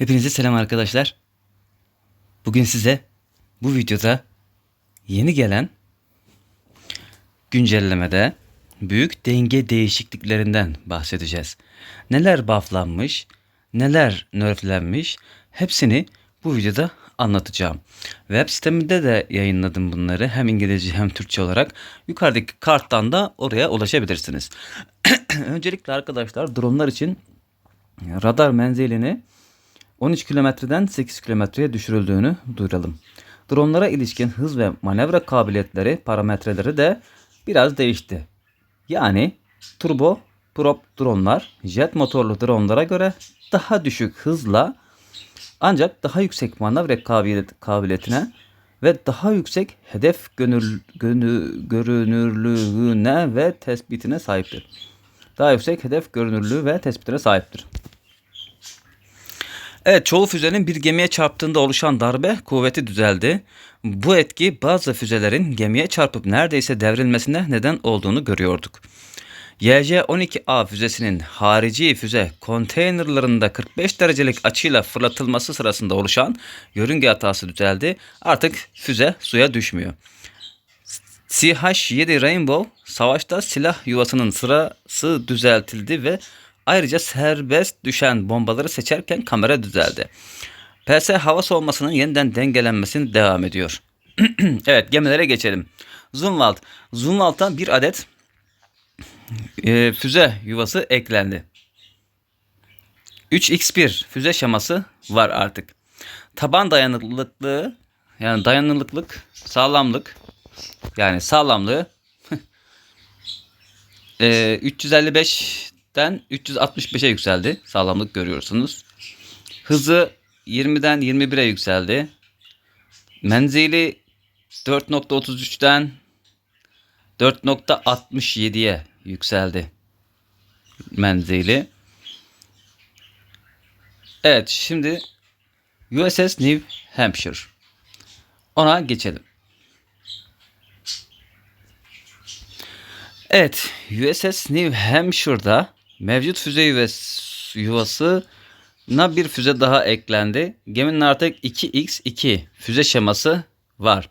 Hepinize selam arkadaşlar. Bugün size bu videoda yeni gelen güncellemede büyük denge değişikliklerinden bahsedeceğiz. Neler bufflanmış, neler nerflenmiş hepsini bu videoda anlatacağım. Web siteminde de yayınladım bunları hem İngilizce hem Türkçe olarak. Yukarıdaki karttan da oraya ulaşabilirsiniz. Öncelikle arkadaşlar dronlar için radar menzilini 13 kilometreden 8 kilometreye düşürüldüğünü duyuralım. Dronlara ilişkin hız ve manevra kabiliyetleri parametreleri de biraz değişti. Yani turbo prop dronlar jet motorlu dronlara göre daha düşük hızla ancak daha yüksek manevra kabiliyetine ve daha yüksek hedef görünürlüğüne ve tespitine sahiptir. Daha yüksek hedef görünürlüğü ve tespitine sahiptir. Evet, çoğu füzenin bir gemiye çarptığında oluşan darbe kuvveti düzeldi. Bu etki bazı füzelerin gemiye çarpıp neredeyse devrilmesine neden olduğunu görüyorduk. YJ-12A füzesinin harici füze konteynerlarında 45 derecelik açıyla fırlatılması sırasında oluşan yörünge hatası düzeldi. Artık füze suya düşmüyor. CH-7 Rainbow savaşta silah yuvasının sırası düzeltildi ve ayrıca serbest düşen bombaları seçerken kamera düzeldi. PS hava soğumasının yeniden dengelenmesine devam ediyor. Evet, gemilere geçelim. Zumwalt. Zumwalt'a bir adet füze yuvası eklendi. 3x1 füze şeması var artık. Taban dayanıklılığı yani dayanıklılık, sağlamlık yani sağlamlığı 355'ten 365'e yükseldi. Sağlamlık görüyorsunuz. Hızı 20'den 21'e yükseldi. Menzili 4.33'ten 4.67'ye yükseldi. Menzili. Evet, şimdi USS New Hampshire. Ona geçelim. Evet, USS New Hampshire'da mevcut füze yuvasına bir füze daha eklendi. Geminin artık 2x2 füze şeması var.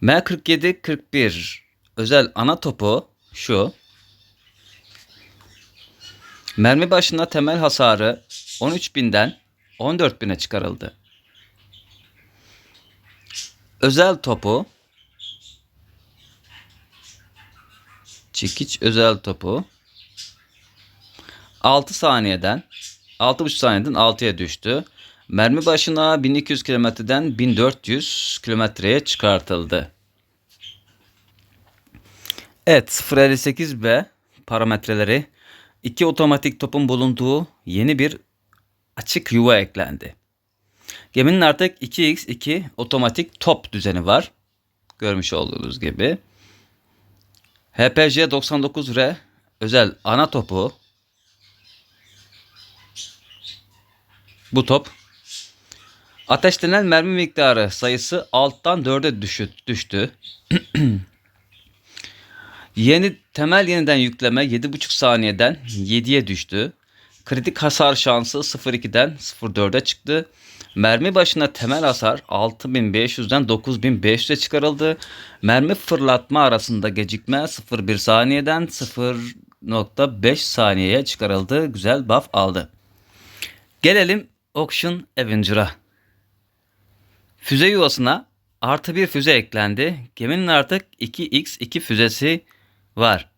M47-41 özel ana topu şu. Mermi başına temel hasarı 13.000'den 14.000'e çıkarıldı. Özel topu çekiç özel topu 6 saniyeden 6,5 saniyeden 6'ya düştü. Mermi başına 1200 kilometreden 1400 kilometreye çıkartıldı. Evet, 0.58B parametreleri 2 otomatik topun bulunduğu yeni bir açık yuva eklendi. Geminin artık 2x2 otomatik top düzeni var. Görmüş olduğunuz gibi. HPJ-99R özel ana topu. Bu top. Ateşlenen mermi miktarı sayısı alttan 4'e düştü. Temel yeniden yükleme 7,5 saniyeden 7'ye düştü. Kritik hasar şansı 0.2'den 0.4'e çıktı. Mermi başına temel hasar 6.500'den 9.500'e çıkarıldı. Mermi fırlatma arasında gecikme 0.1 saniyeden 0.5 saniyeye çıkarıldı. Güzel buff aldı. Gelelim Ocean Avenger'a. Füze yuvasına artı bir füze eklendi. Geminin artık 2x2 füzesi var.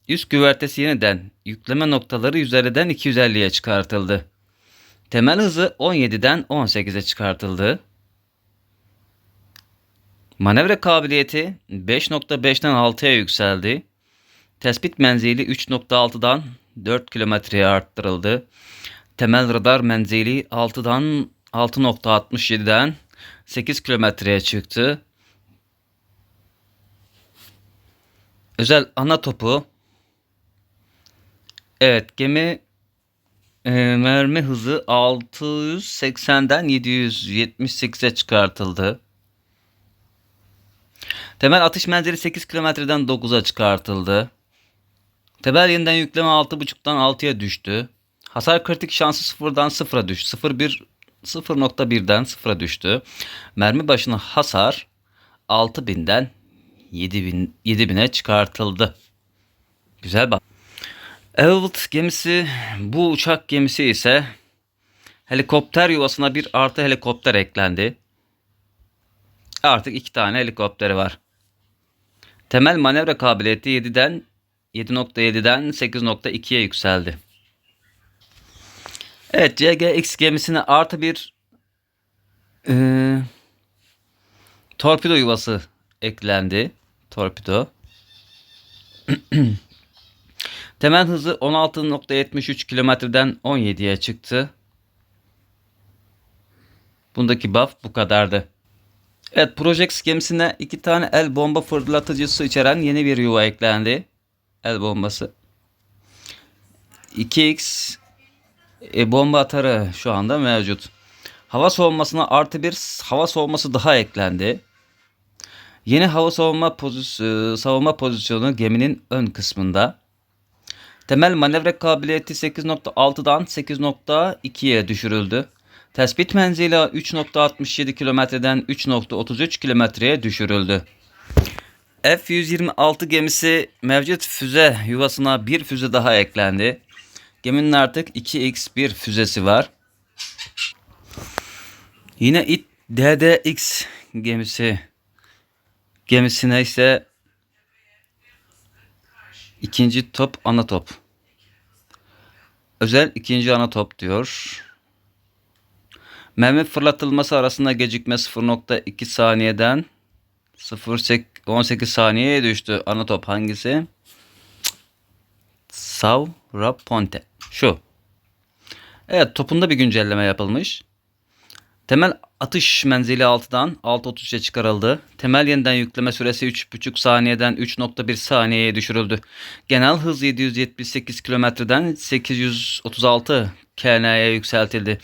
Üst güvertesi yeniden yükleme noktaları 150'den 250'ye çıkartıldı. Temel hızı 17'den 18'e çıkartıldı. Manevra kabiliyeti 5.5'ten 6'ya yükseldi. Tespit menzili 3.6'dan 4 kilometreye arttırıldı. Temel radar menzili 6.67'den 8 kilometreye çıktı. Özel ana topu. Evet, gemi mermi hızı 680'den 778'e çıkartıldı. Temel atış menzili 8 kilometreden 9'a çıkartıldı. Temel yeniden yükleme 6.5'tan 6'ya düştü. Hasar kritik şansı 0'dan 0'a düştü. 0.1'den 0'a düştü. Mermi başına hasar 6000'den 7000'e çıkartıldı. Güzel bak. Evelyn gemisi, bu uçak gemisi ise helikopter yuvasına bir artı helikopter eklendi. Artık 2 tane helikopteri var. Temel manevra kabiliyeti 7.7'den 8.2'ye yükseldi. Evet, CGX gemisine artı bir torpido yuvası eklendi. Torpido. Temel hızı 16.73 kilometreden 17'ye çıktı. Bundaki buff bu kadardı. Evet, Project gemisine 2 tane el bomba fırlatıcısı içeren yeni bir yuva eklendi. El bombası. 2x bomba atarı şu anda mevcut. Hava soğumasına artı bir hava soğuması daha eklendi. Yeni hava savunma pozisyonu geminin ön kısmında. Temel manevra kabiliyeti 8.6'dan 8.2'ye düşürüldü. Tespit menzili 3.67 kilometreden 3.33 kilometreye düşürüldü. F-126 gemisi mevcut füze yuvasına bir füze daha eklendi. Geminin artık 2x1 füzesi var. Yine DDX gemisine ise ikinci top ana top. Özel ikinci ana top diyor. Mermi fırlatılması arasında gecikme 0.2 saniyeden 18 saniyeye düştü. Ana top hangisi? Sauraponte. Şu. Evet, topunda bir güncelleme yapılmış. Temel atış menzili 6'dan 6.33'e çıkarıldı. Temel yeniden yükleme süresi 3.5 saniyeden 3.1 saniyeye düşürüldü. Genel hız 778 kilometreden 836 km'ye yükseltildi.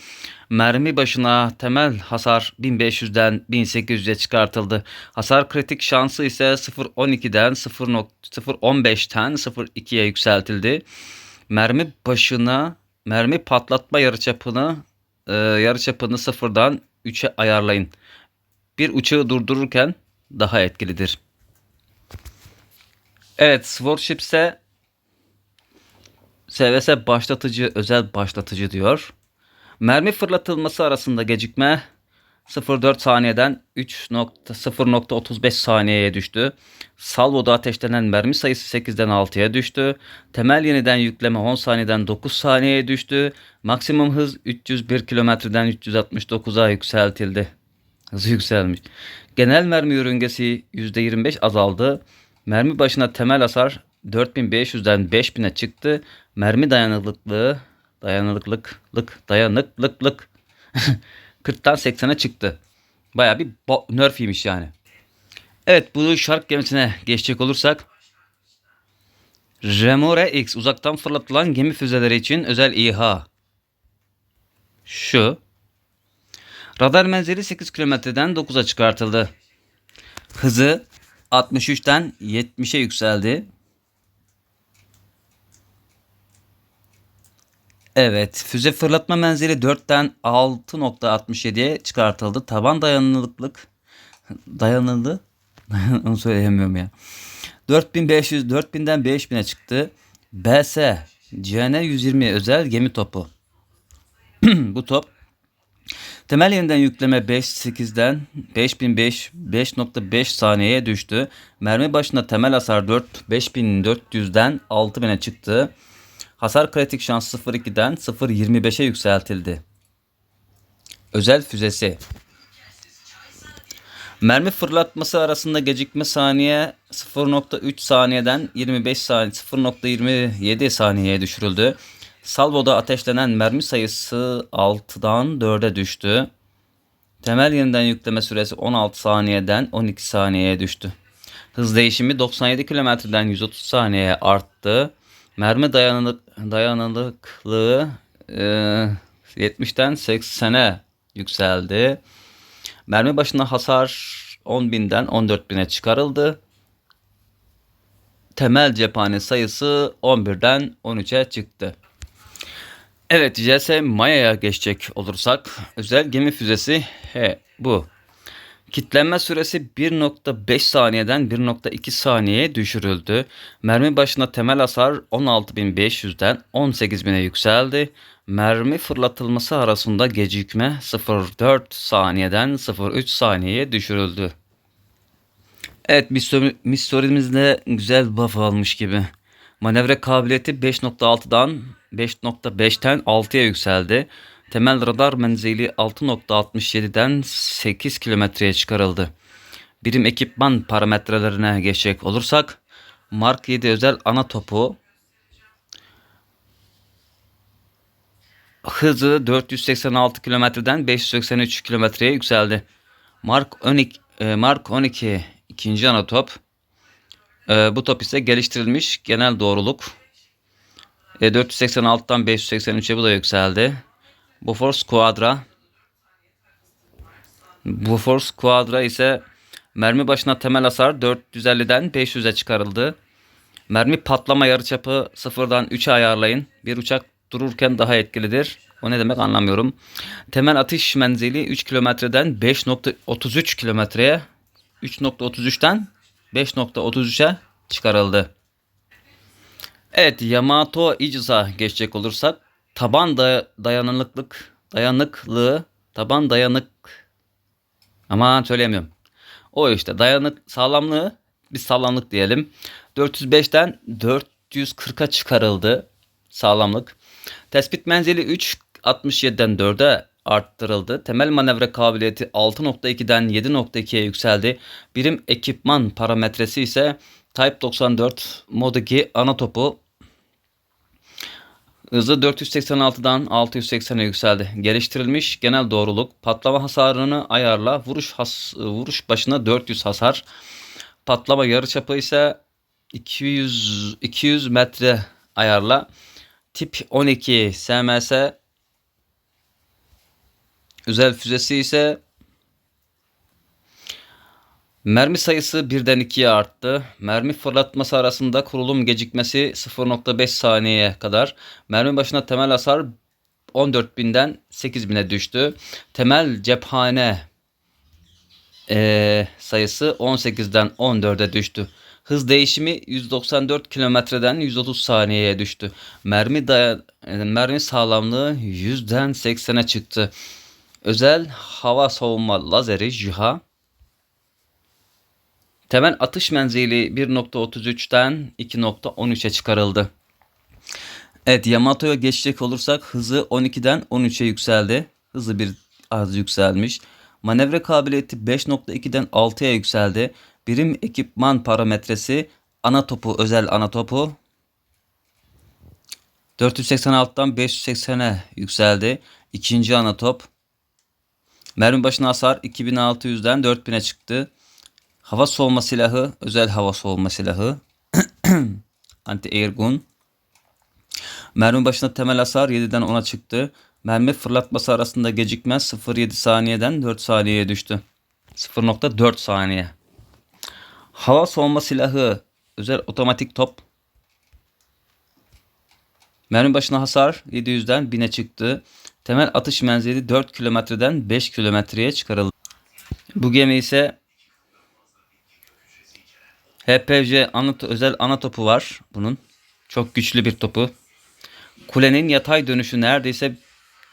Mermi başına temel hasar 1500'den 1800'e çıkartıldı. Hasar kritik şansı ise 0.12'den 0.015'ten 0.2'ye yükseltildi. Mermi patlatma yarıçapını 0'dan 3'e ayarlayın. Bir uçağı durdururken daha etkilidir. Evet, Swordship ise SVS başlatıcı, özel başlatıcı diyor. Mermi fırlatılması arasında gecikme 0.4 saniyeden 0.35 saniyeye düştü. Salvoda ateşlenen mermi sayısı 8'den 6'ya düştü. Temel yeniden yükleme 10 saniyeden 9 saniyeye düştü. Maksimum hız 301 kilometreden 369'a yükseltildi. Hızı yükselmiş. Genel mermi yörüngesi %25 azaldı. Mermi başına temel hasar 4500'den 5000'e çıktı. Mermi dayanıklılık 40'tan 80'e çıktı. Baya bir nerf yemiş yani. Evet, bu Shark gemisine geçecek olursak. Remore X uzaktan fırlatılan gemi füzeleri için özel İHA. Şu. Radar menzili 8 kilometreden 9'a çıkartıldı. Hızı 63'ten 70'e yükseldi. Evet, füze fırlatma menzili 4'ten 6.67'ye çıkartıldı. Taban dayanıklı onu söyleyemiyorum ya. 4000'den 5000'e çıktı. BS CN-120 özel gemi topu. Bu top temel yeniden yükleme 5.8'den 5.5 saniyeye düştü. Mermi başına temel hasar 5400'den 6000'e çıktı. Hasar kritik şans 0.2'den 0.25'e yükseltildi. Özel füzesi. Mermi fırlatması arasında gecikme saniye 0.3 saniyeden 0.27 saniyeye düşürüldü. Salvoda ateşlenen mermi sayısı 6'dan 4'e düştü. Temel yeniden yükleme süresi 16 saniyeden 12 saniyeye düştü. Hız değişimi 97 kilometreden 130 saniyeye arttı. Mermi dayanıklılığı 70'ten 80'e yükseldi. Mermi başına hasar 10.000'den 14.000'e çıkarıldı. Temel cephane sayısı 11'den 13'e çıktı. Evet, JS Maya'ya geçecek olursak özel gemi füzesi bu. Kitlenme süresi 1.5 saniyeden 1.2 saniyeye düşürüldü. Mermi başına temel hasar 16.500'den 18.000'e yükseldi. Mermi fırlatılması arasında gecikme 0.4 saniyeden 0.3 saniyeye düşürüldü. Evet, Missouri'mizde güzel buff almış gibi. Manevra kabiliyeti 5.6'dan 5.5'ten 6'ya yükseldi. Temel radar menzili 6.67'den 8 kilometreye çıkarıldı. Birim ekipman parametrelerine geçecek olursak Mark 7 özel ana topu hızı 486 kilometreden 583 kilometreye yükseldi. Mark 12 ikinci ana top. Bu top ise geliştirilmiş genel doğruluk. 486'dan 583'e bu da yükseldi. Bofors Quadra ise mermi başına temel hasar 450'den 500'e çıkarıldı. Mermi patlama yarıçapı 0'dan 3'e ayarlayın. Bir uçak dururken daha etkilidir. O ne demek anlamıyorum. Temel atış menzili 3 kilometreden 5.33 kilometreye 3.33'ten 5.33'e çıkarıldı. Evet, Yamato Ichiza geçecek olursak taban dayanık ama söyleyemiyorum. O işte sağlamlığı biz sağlamlık diyelim. 405'ten 440'a çıkarıldı sağlamlık. Tespit menzili 3.67'den 4'e arttırıldı. Temel manevra kabiliyeti 6.2'den 7.2'ye yükseldi. Birim ekipman parametresi ise Type 94 Mod 2 ana topu hızı 486'dan 680'e yükseldi. Geliştirilmiş genel doğruluk. Patlama hasarını ayarla. Vuruş başına 400 hasar. Patlama yarıçapı ise 200 metre ayarla. Tip 12 SMS özel füzesi ise mermi sayısı 1'den 2'ye arttı. Mermi fırlatması arasında kurulum gecikmesi 0.5 saniyeye kadar. Mermi başına temel hasar 14.000'den 8.000'e düştü. Temel cephane sayısı 18'den 14'e düştü. Hız değişimi 194 kilometreden 130 saniyeye düştü. Mermi sağlamlığı 100'den 80'e çıktı. Özel hava savunma lazeri JIHA. Temel atış menzili 1.33'ten 2.13'e çıkarıldı. Evet, Yamato'ya geçecek olursak hızı 12'den 13'e yükseldi. Hızı bir az yükselmiş. Manevra kabiliyeti 5.2'den 6'ya yükseldi. Birim ekipman parametresi özel ana topu 486'dan 580'e yükseldi. İkinci ana top. Mermi başına hasar 2600'den 4000'e çıktı. Hava soğuma silahı, özel hava soğuma silahı. Anti-air gun. Mermi başına temel hasar 7'den 10'a çıktı. Mermi fırlatması arasında gecikme 0.7 saniyeden 4 saniyeye düştü. 0.4 saniye. Hava soğuma silahı, özel otomatik top. Mermi başına hasar 700'den 1000'e çıktı. Temel atış menzili 4 kilometreden 5 kilometreye çıkarıldı. Bu gemi ise HPC özel ana topu var bunun. Çok güçlü bir topu. Kulenin yatay dönüşü neredeyse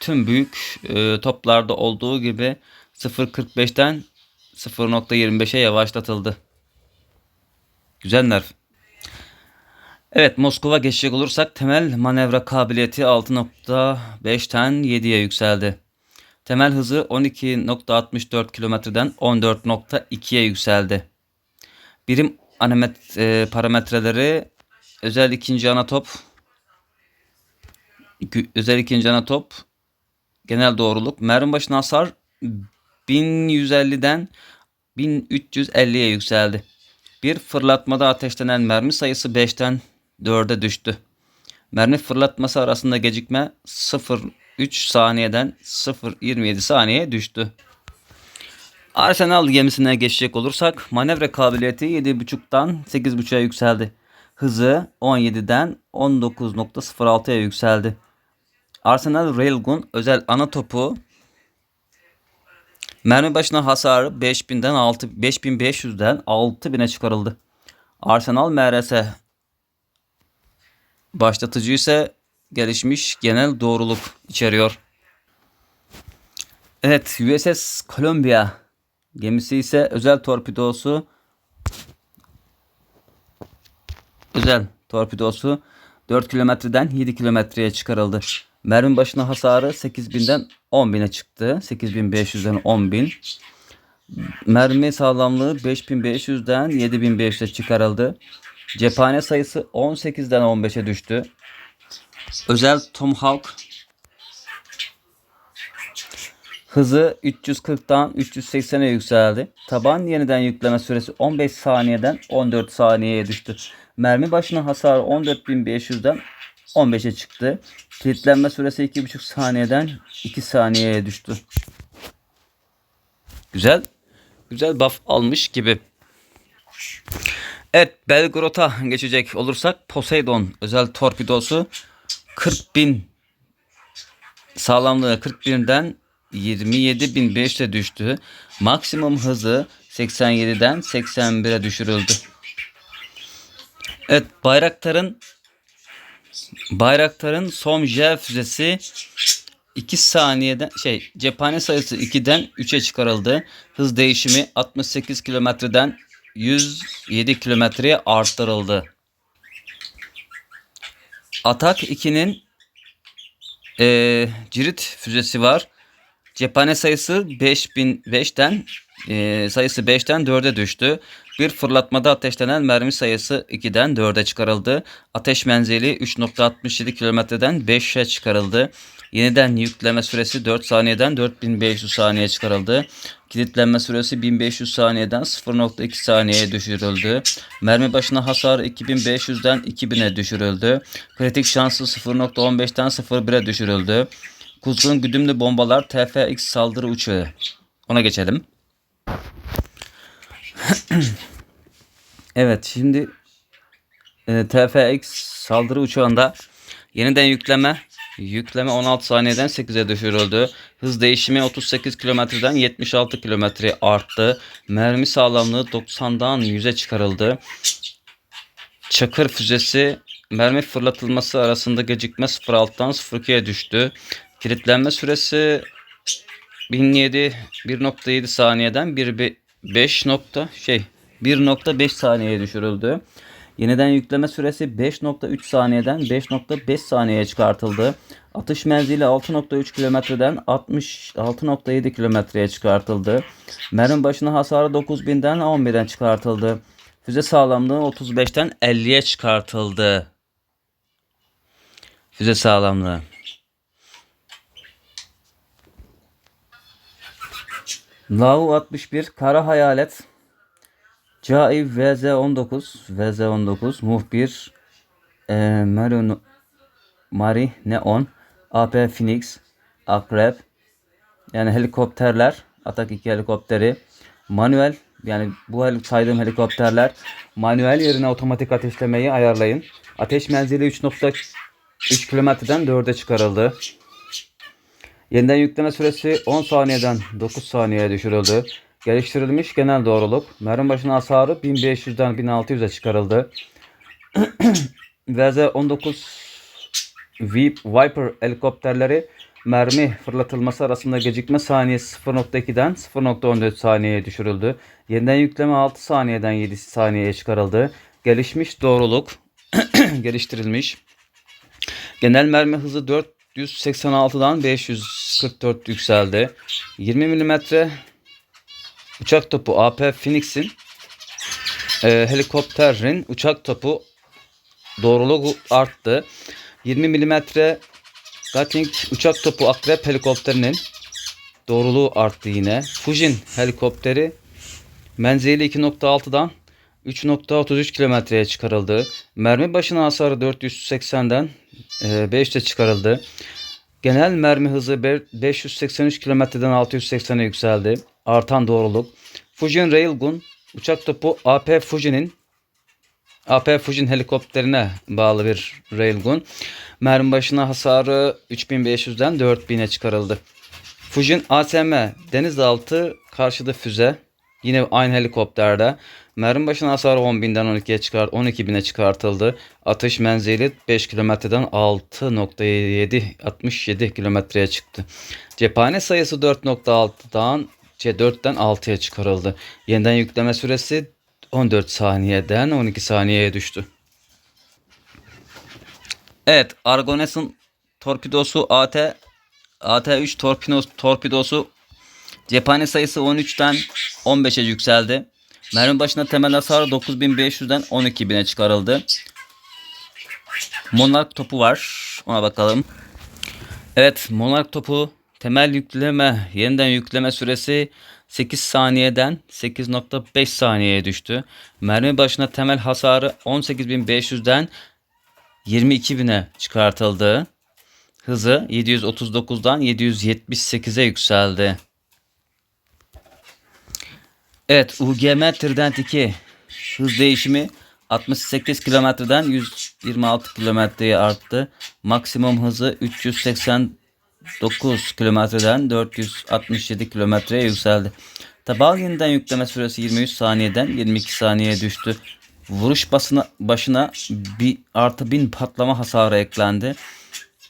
tüm büyük toplarda olduğu gibi 0.45'ten 0.25'e yavaşlatıldı. Güzel nerf. Evet, Moskova geçecek olursak temel manevra kabiliyeti 6.5'ten 7'ye yükseldi. Temel hızı 12.64 kilometreden 14.2'ye yükseldi. Birim parametreleri özel ikinci ana top genel doğruluk. Mermi başına hasar 1150'den 1350'ye yükseldi. Bir fırlatmada ateşlenen mermi sayısı 5'ten 4'e düştü. Mermi fırlatması arasında gecikme 0.3 saniyeden 0.27 saniyeye düştü. Arsenal gemisine geçecek olursak manevra kabiliyeti 7.5'tan 8.5'a yükseldi. Hızı 17'den 19.06'ya yükseldi. Arsenal Railgun özel ana topu mermi başına hasarı 5500'den 6000'e çıkarıldı. Arsenal MRS başlatıcı ise gelişmiş genel doğruluk içeriyor. Evet, USS Columbia gemisi ise özel torpidosu 4 kilometreden 7 kilometreye çıkarıldı. Mermi başına hasarı 8000'den 10.000'e çıktı. 8500'den 10.000. Mermi sağlamlığı 5500'den 7500'e çıkarıldı. Cephane sayısı 18'den 15'e düştü. Özel Tomahawk hızı 340'dan 380'e yükseldi. Taban yeniden yükleme süresi 15 saniyeden 14 saniyeye düştü. Mermi başına hasarı 14.500'den 15'e çıktı. Kilitlenme süresi 2,5 saniyeden 2 saniyeye düştü. Güzel. Güzel buff almış gibi. Evet, Belgorod'a geçecek olursak Poseidon özel torpidosu 40.000 sağlamlığı 41'den 27.500'e düştü. Maksimum hızı 87'den 81'e düşürüldü. Evet, Bayraktar'ın son J füzesi 2 saniyeden cephane sayısı 2'den 3'e çıkarıldı. Hız değişimi 68 kilometreden 107 kilometreye arttırıldı. Atak 2'nin Cirit füzesi var. Cephane sayısı 5'ten 4'e düştü. Bir fırlatmada ateşlenen mermi sayısı 2'den 4'e çıkarıldı. Ateş menzili 3,67 kilometreden 5'e çıkarıldı. Yeniden yükleme süresi 4 saniyeden 4500 saniye çıkarıldı. Kilitlenme süresi 1500 saniyeden 0,2 saniyeye düşürüldü. Mermi başına hasarı 2500'den 2000'e düşürüldü. Kritik şansı 0,15'ten 0,1'e düşürüldü. Kuzgun güdümlü bombalar TFX saldırı uçağı. Ona geçelim. Evet, şimdi TFX saldırı uçağında yeniden yükleme 16 saniyeden 8'e düşürüldü. Hız değişimi 38 kilometreden 76 kilometreye arttı. Mermi sağlamlığı 90'dan 100'e çıkarıldı. Çakır füzesi mermi fırlatılması arasında gecikme 0,6'dan 0,2'ye düştü. Kilitlenme süresi 1,7 saniyeden 1,5 saniyeye düşürüldü. Yeniden yükleme süresi 5,3 saniyeden 5,5 saniyeye çıkartıldı. Atış menzili 6,3 kilometreden 66,7 kilometreye çıkartıldı. Mermi başına hasarı 9000'den 11'den çıkartıldı. Füze sağlamlığı 35'ten 50'ye çıkartıldı. Füze sağlamlığı. Lau 61 Kara Hayalet CAI VZ19 muhbir Mari Neon AP Phoenix Akrep, yani helikopterler, Atak 2 helikopteri manuel, yani bu saydığım helikopterler manuel yerine otomatik ateşlemeyi ayarlayın. Ateş menzili 3,3 kilometreden 4'e çıkarıldı. Yeniden yükleme süresi 10 saniyeden 9 saniyeye düşürüldü. Geliştirilmiş genel doğruluk. Mermi başına hasarı 1500'den 1600'e çıkarıldı. VZ-19 Viper helikopterleri mermi fırlatılması arasında gecikme saniyesi 0,2'den 0,14 saniyeye düşürüldü. Yeniden yükleme 6 saniyeden 7 saniyeye çıkarıldı. Gelişmiş doğruluk geliştirilmiş. Genel mermi hızı 486'dan 544 yükseldi. 20 mm uçak topu AP Phoenix'in helikopterin uçak topu doğruluğu arttı. 20 mm Gatling uçak topu Akrep helikopterinin doğruluğu arttı yine. Fujin helikopteri menzili 2,6'dan 3,33 kilometreye çıkarıldı. Mermi başına hasarı 480'den 5'te çıkarıldı. Genel mermi hızı 583 kilometreden 680'e yükseldi. Artan doğruluk. Fujin Railgun uçak topu AP Fujin'in AP Fujin helikopterine bağlı bir Railgun. Mermi başına hasarı 3500'den 4000'e çıkarıldı. Fujin ASM denizaltı karşıtı füze. Yine aynı helikopterde. Mermi başına hasarı 10.000'den 12.000'e çıkartıldı. Atış menzili 5 kilometreden 6.67 kilometreye çıktı. Cephane sayısı 4'ten 6'ya çıkarıldı. Yeniden yükleme süresi 14 saniyeden 12 saniyeye düştü. Evet, Argones'in torpidosu AT-3 torpidosu cephane sayısı 13'ten 15'e yükseldi. Mermi başına temel hasarı 9500'den 12.000'e çıkarıldı. Monark topu var. Ona bakalım. Evet, Monark topu yeniden yükleme süresi 8 saniyeden 8.5 saniyeye düştü. Mermi başına temel hasarı 18.500'den 22.000'e çıkartıldı. Hızı 739'dan 778'e yükseldi. Evet, UGM Trident 2 hız değişimi 68 kilometreden 126 kilometreye arttı. Maksimum hızı 389 kilometreden 467 kilometreye yükseldi. Taban yeniden yükleme süresi 23 saniyeden 22 saniyeye düştü. Vuruş başına +1000 patlama hasarı eklendi.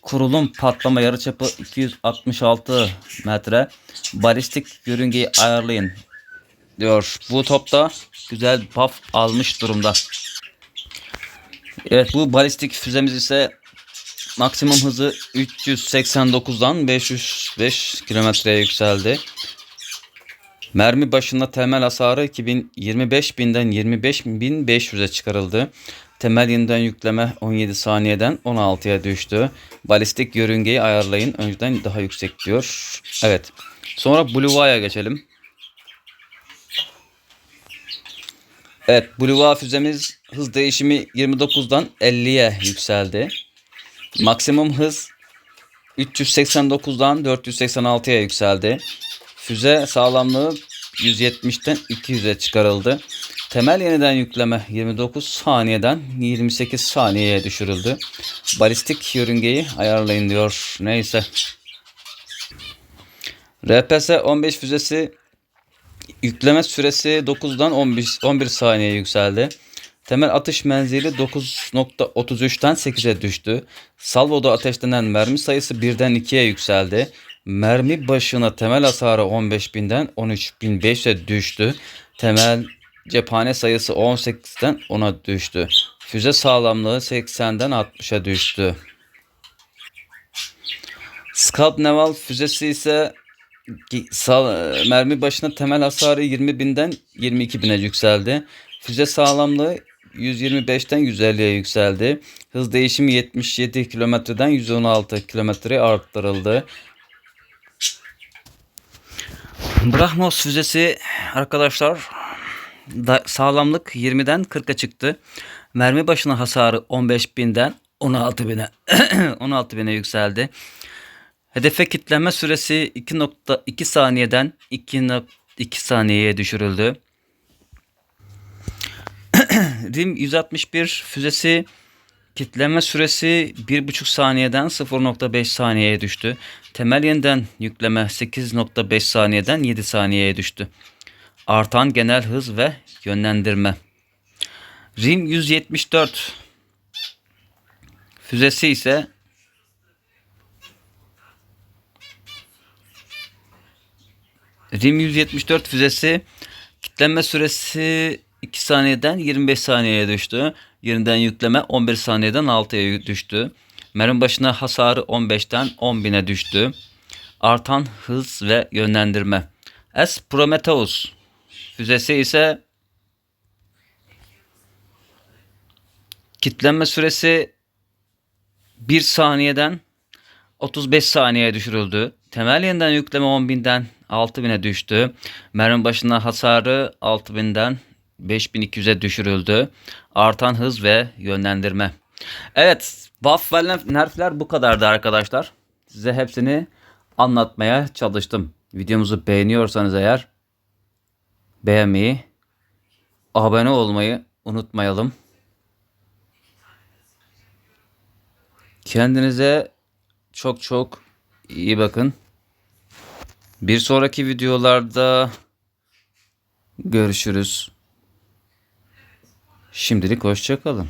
Kurulum patlama yarıçapı 266 metre. Balistik yörüngeyi ayarlayın diyor. Bu topta güzel buff almış durumda. Evet, bu balistik füzemiz ise maksimum hızı 389'dan 505 kilometreye yükseldi. Mermi başına temel hasarı 25.000'den 25.500'e çıkarıldı. Temel yeniden yükleme 17 saniyeden 16'ya düştü. Balistik yörüngeyi ayarlayın. Önceden daha yüksek diyor. Evet. Sonra Blue'ya geçelim. Evet, Blue füzemiz hız değişimi 29'dan 50'ye yükseldi. Maksimum hız 389'dan 486'ya yükseldi. Füze sağlamlığı 170'ten 200'e çıkarıldı. Temel yeniden yükleme 29 saniyeden 28 saniyeye düşürüldü. Balistik yörüngeyi ayarlayın diyor. Neyse. RPS-15 füzesi yükleme süresi 9'dan 11 saniyeye yükseldi. Temel atış menzili 9.33'ten 8'e düştü. Salvoda ateşlenen mermi sayısı 1'den 2'ye yükseldi. Mermi başına temel hasarı 15.000'den 13.500'e düştü. Temel cephane sayısı 18'den 10'a düştü. Füze sağlamlığı 80'den 60'a düştü. Scalp Naval füzesi ise mermi başına temel hasarı 20.000'den 22.000'e yükseldi. Füze sağlamlığı 125'ten 150'ye yükseldi. Hız değişimi 77 kilometreden 116 kilometreye arttırıldı. Brahmos füzesi arkadaşlar sağlamlık 20'den 40'a çıktı. Mermi başına hasarı 15.000'den 16.000'e yükseldi. Hedefe kitlenme süresi 2.2 saniyeden 2.2 saniyeye düşürüldü. RIM 161 füzesi kitlenme süresi 1.5 saniyeden 0.5 saniyeye düştü. Temel yeniden yükleme 8.5 saniyeden 7 saniyeye düştü. Artan genel hız ve yönlendirme. RIM 174 füzesi ise RIM 174 füzesi kitlenme süresi 2 saniyeden 25 saniyeye düştü. Yeniden yükleme 11 saniyeden 6'ya düştü. Mermi başına hasarı 15'ten 10.000'e düştü. Artan hız ve yönlendirme. S Prometheus füzesi ise kitlenme süresi 1 saniyeden 35 saniyeye düşürüldü. Temel yeniden yükleme 10.000'den 6.000'e düştü. Mermi başına hasarı 6.000'den 5.200'e düşürüldü. Artan hız ve yönlendirme. Evet, buff ve nerfler bu kadardı arkadaşlar. Size hepsini anlatmaya çalıştım. Videomuzu beğeniyorsanız eğer beğenmeyi, abone olmayı unutmayalım. Kendinize çok çok iyi bakın. Bir sonraki videolarda görüşürüz. Şimdilik hoşça kalın.